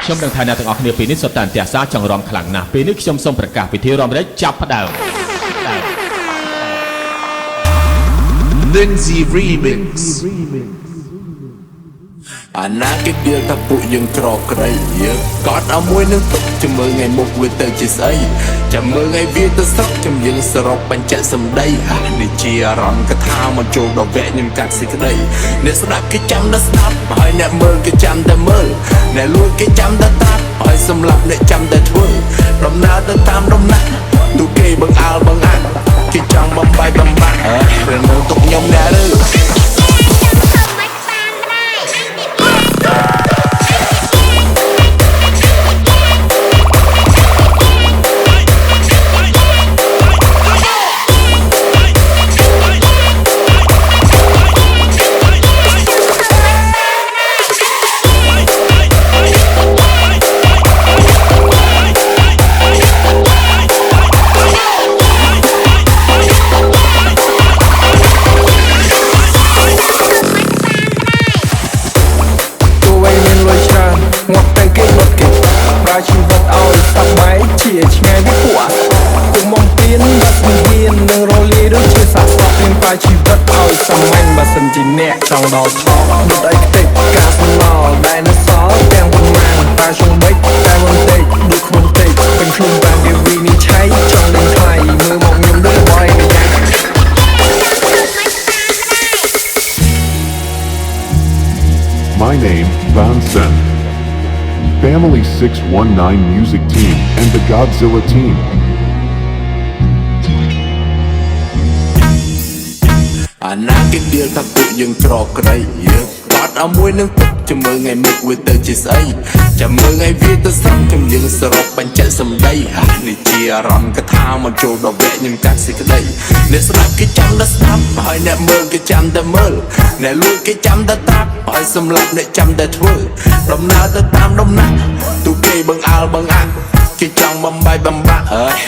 ខ្ញុំនឹងថាអ្នកទាំងអស់គ្នាពេលនេះសុទ្ធតែអន្ទះសារចង់រំខ្លាំងណាស់ពេលនេះខ្ញុំសូមប្រកាសពិធីរំលែកចាប់ផ្ដើម Lindsay Remix អាណាគេគិតថាពួកយើងក្រក្រៃយើងកត់ឲ្យមួយនឹងទុកចាំមើលថ្ងៃមុខវាទៅជាស្អីចាំមើលថ្ងៃវាទៅស្រុកចាំយើងសរុបបញ្ជាក់សម្ដីនេះជាអារម្មណ៍កថាមកចូលដល់វគ្គខ្ញុំកាត់សេចក្ដីអ្នកស្ដាប់គេចាំតែស្ដាប់ហើយអ្នកមើលគេចាំតែមើលអ្នកលួចគេចាំតែតាប់ហើយសម្រាប់អ្នកចាំតែធ្វើដំណើរទៅតាមដំណាក់ទូគេបង្អើលបង្អាក់គេចង់បំបាយបំបាក់រឿងនោះទុកខ្ញុំដែរឬងាប់តែគេលត់គេប្រើជីវិតឲ្យសប្បាយជាឆ្ងាយពីពួកគុំមកពៀនបាត់មានហ៊ាននឹងរលាយដូចជាសាស្ត្រព្រៀងប្រើជីវិតឲ្យសាមញ្ញបើសិនជាអ្នកចង់ដល់ថោដុតអីខ្ទេចការសំណល់ដែលនៅសល់ទាំងប៉ុន្មានប្រើជុំបិចតែមិនតិចដូចខ្លួនតិចពេញខ្លួនបានវាវិនិច្ឆ័យចង់នឹងថ្លៃមើលមកខ្ញុំដូចបយម្យ៉ាង My name, Vansen. Family 619 Music Team and the Godzilla Team. អាណាគេដៀលថាពួកយើងក្រក្រៃយើងបាត់ឲ្យមួយនឹងទុកចាំមើលថ្ងៃមុខវាទៅជាស្អីចាំមើលថ្ងៃវាទៅស្រុកចាំយើងសរុបបញ្ជាក់សម្ដីនេះជាអារម្មណ៍កថាមកចូលដល់វគ្គខ្ញុំកាត់សេចក្ដីអ្នកស្ដាប់គេចាំតែស្ដាប់ហើយអ្នកមើលគេចាំតែមើលអ្នកលួចគេចាំតែតាប់ហើយសម្រាប់អ្នកចាំតែធ្វើដំណើរទៅតាមដំណាក់ទូគេបង្អើលបង្អាក់គេចង់បំបាយបំបាក់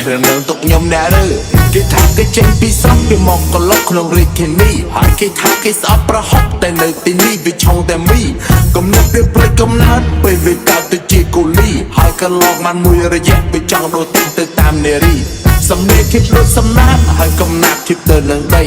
រឿងនឹងទុកខ្ញុំដែរឬគេថាគេចេញពីស្រុកគេមកកន្លុកក្នុងរាជធានីហើយគេថាគេស្អប់ប្រហុកតែនៅទីនេះវាឆុងតែមីកំណត់វាផ្លេចកំណើតពេលវាកើតទៅជាកូលីហើយកន្លងបានមួយរយៈវាចង់ដូរទៅតាមនារីសំនៀងធៀបដូចសំណាបហើយកំណាប់ធៀបទៅនឹងដី